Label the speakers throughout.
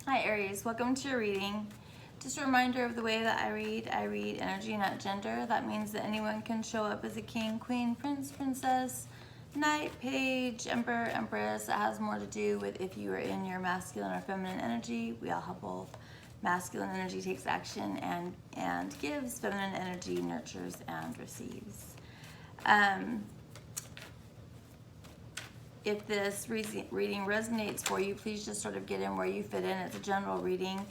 Speaker 1: Hi Aries, welcome to your reading. Just a reminder of the way that I read energy, not gender. That means that anyone can show up as a king, queen, prince, princess, knight, page, emperor, empress. It has more to do with if you are in your masculine or feminine energy. We all have both. Masculine energy takes action and gives. Feminine energy nurtures and receives. If this reading resonates for you, please just sort of get in where you fit in. It's a general reading,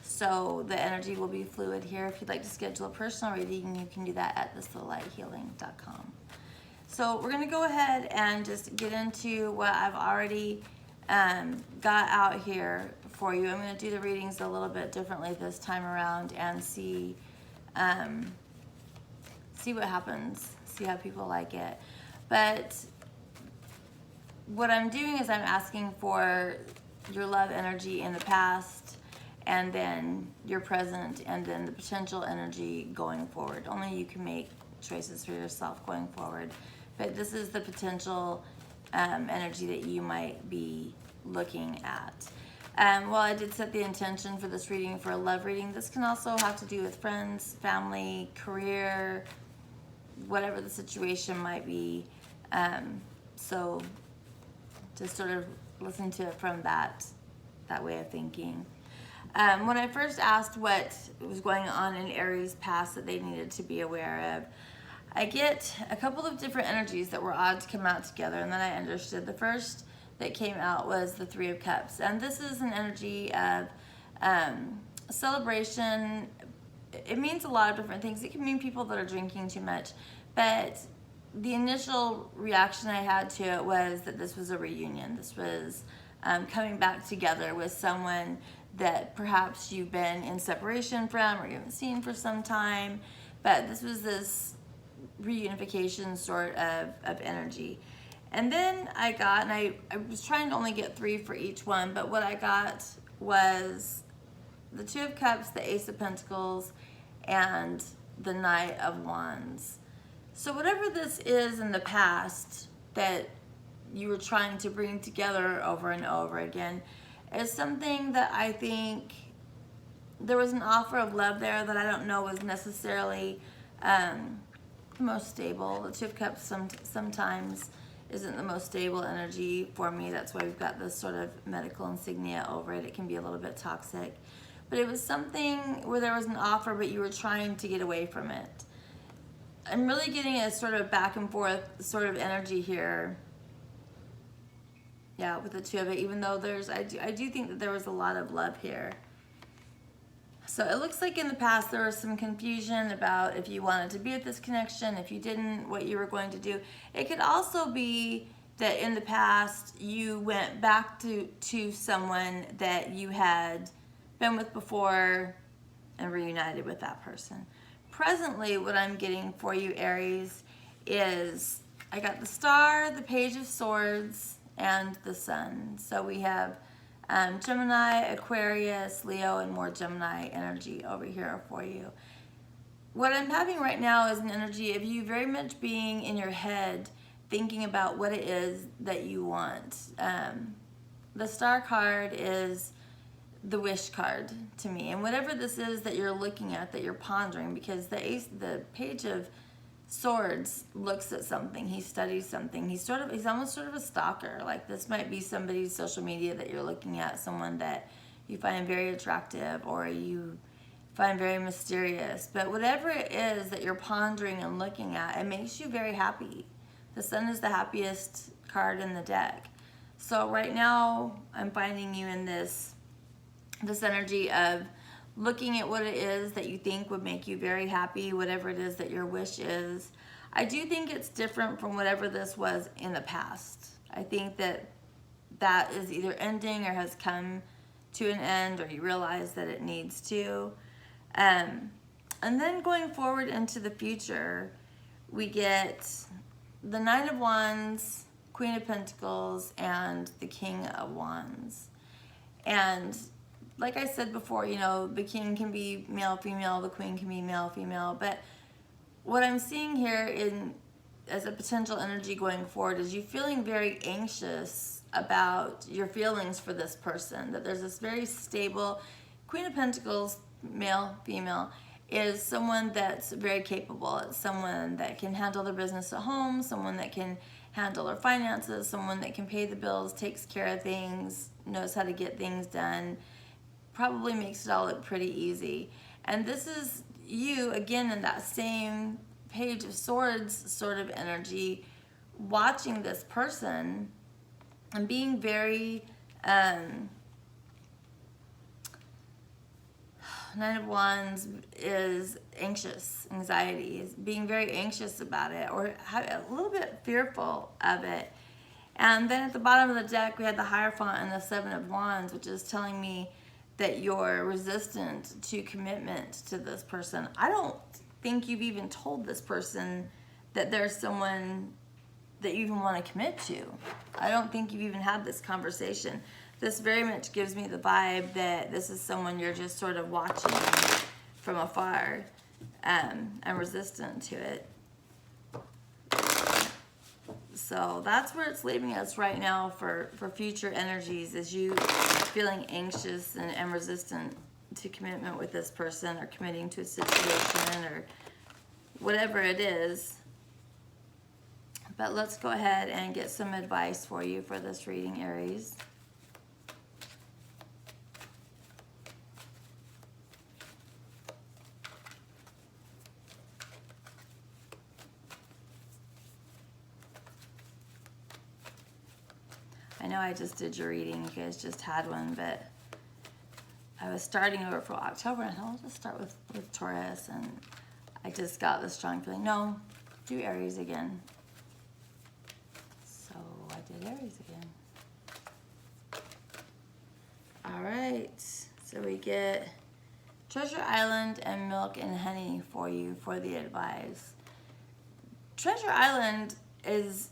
Speaker 1: so the energy will be fluid here. If you'd like to schedule a personal reading, you can do that at thislittlelighealing.com. So we're going to go ahead and just get into what I've already got out here for you. I'm going to do the readings a little bit differently this time around and see what happens, see how people like it. But what I'm doing is I'm asking for your love energy in the past, and then your present, and then the potential energy going forward. Only you can make choices for yourself going forward. But this is the potential energy that you might be looking at. Well, I did set the intention for this reading for a love reading. This can also have to do with friends, family, career, whatever the situation might be. So just sort of listen to it from that way of thinking. When I first asked what was going on in Aries' past that they needed to be aware of, I get a couple of different energies that were odd to come out together, and then I understood. The first that came out was the Three of Cups, and this is an energy of celebration. It means a lot of different things. It can mean people that are drinking too much, but the initial reaction I had to it was that this was a reunion. This was coming back together with someone that perhaps you've been in separation from or you haven't seen for some time, but this was this reunification sort of energy. And then I got, and I was trying to only get 3 for each one, but what I got was the Two of Cups, the Ace of Pentacles, and the Knight of Wands. So whatever this is in the past that you were trying to bring together over and over again is something that I think there was an offer of love there that I don't know was necessarily the most stable. The Two of Cups sometimes isn't the most stable energy for me. That's why we've got this sort of medical insignia over it. It can be a little bit toxic. But it was something where there was an offer, but you were trying to get away from it. I'm really getting a sort of back and forth sort of energy here. Yeah, with the two of it, even though I do think that there was a lot of love here. So it looks like in the past there was some confusion about if you wanted to be at this connection, if you didn't, what you were going to do. It could also be that in the past you went back to someone that you had been with before and reunited with that person. Presently, what I'm getting for you, Aries, is I got the Star, the Page of Swords, and the Sun. So we have Gemini, Aquarius, Leo, and more Gemini energy over here for you. What I'm having right now is an energy of you very much being in your head, thinking about what it is that you want. The Star card is the wish card to me, and whatever this is that you're looking at, that you're pondering, because the Page of Swords looks at something, he studies something, he's almost sort of a stalker. Like this might be somebody's social media that you're looking at, someone that you find very attractive or you find very mysterious, but whatever it is that you're pondering and looking at, it makes you very happy. The Sun is the happiest card in the deck. So right now I'm finding you in this energy of looking at what it is that you think would make you very happy, whatever it is that your wish is. I do think it's different from whatever this was in the past. I think that is either ending or has come to an end, or you realize that it needs to. And then going forward into the future, we get the Nine of Wands, Queen of Pentacles, and the King of Wands. And like I said before, you know, the king can be male, female, the queen can be male, female, but what I'm seeing here as a potential energy going forward is you feeling very anxious about your feelings for this person, that there's this very stable Queen of Pentacles, male, female, is someone that's very capable. It's someone that can handle their business at home, someone that can handle their finances, someone that can pay the bills, takes care of things, knows how to get things done, probably makes it all look pretty easy. And this is you, again, in that same Page of Swords sort of energy, watching this person and being very, Nine of Wands is anxious, anxiety, is being very anxious about it, or a little bit fearful of it. And then at the bottom of the deck, we had the Hierophant and the Seven of Wands, which is telling me that you're resistant to commitment to this person. I don't think you've even told this person that there's someone that you even want to commit to. I don't think you've even had this conversation. This very much gives me the vibe that this is someone you're just sort of watching from afar, and resistant to it. So that's where it's leaving us right now for future energies, is you feeling anxious and resistant to commitment with this person, or committing to a situation, or whatever it is. But let's go ahead and get some advice for you for this reading, Aries. I know I just did your reading, you guys just had one, but I was starting over for October, and I thought, I'll just start with Taurus, and I just got this strong feeling, no, do Aries again. So I did Aries again. All right, so we get Treasure Island and Milk and Honey for you for the advice. Treasure Island is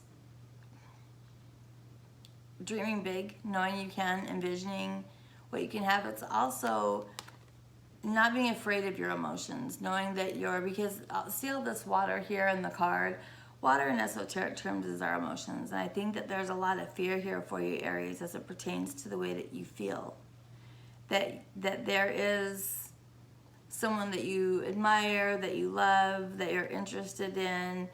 Speaker 1: dreaming big, knowing you can, envisioning what you can have. It's also not being afraid of your emotions, knowing that you're, because see all this water here in the card. Water in esoteric terms is our emotions, and I think that there's a lot of fear here for you, Aries, as it pertains to the way that you feel. That there is someone that you admire, that you love, that you're interested in,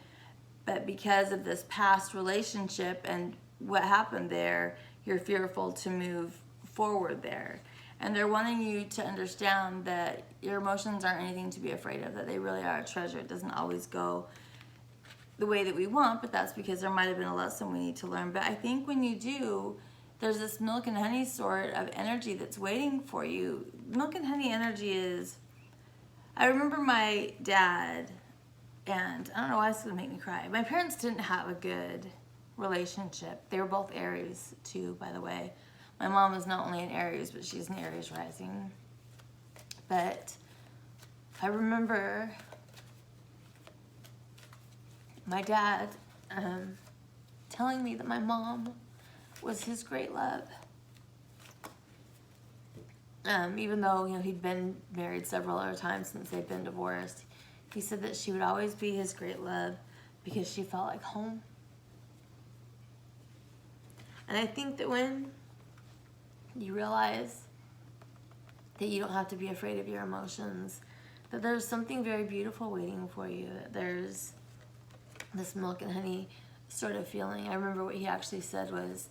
Speaker 1: but because of this past relationship and what happened there, you're fearful to move forward there. And they're wanting you to understand that your emotions aren't anything to be afraid of, that they really are a treasure. It doesn't always go the way that we want, but that's because there might have been a lesson we need to learn. But I think when you do, there's this milk and honey sort of energy that's waiting for you. Milk and honey energy is, I remember my dad, and I don't know why it's gonna make me cry. My parents didn't have a good relationship. They were both Aries too, by the way. My mom is not only an Aries, but she's an Aries rising. But I remember my dad telling me that my mom was his great love. Even though, you know, he'd been married several other times since they'd been divorced, he said that she would always be his great love because she felt like home. And I think that when you realize that you don't have to be afraid of your emotions, that there's something very beautiful waiting for you, that there's this milk and honey sort of feeling. I remember what he actually said was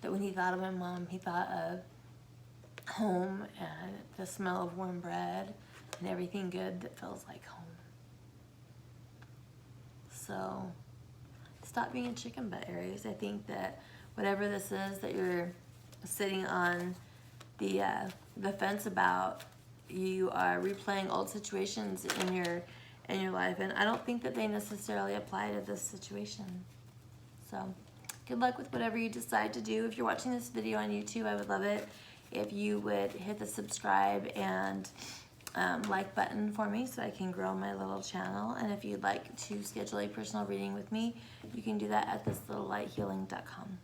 Speaker 1: that when he thought of my mom, he thought of home and the smell of warm bread and everything good that feels like home. So stop being a chicken butt, Aries. I think that whatever this is that you're sitting on the fence about, you are replaying old situations in your life, and I don't think that they necessarily apply to this situation. So good luck with whatever you decide to do. If you're watching this video on YouTube, I would love it if you would hit the subscribe and like button for me so I can grow my little channel. And if you'd like to schedule a personal reading with me, you can do that at thislittlelighealing.com.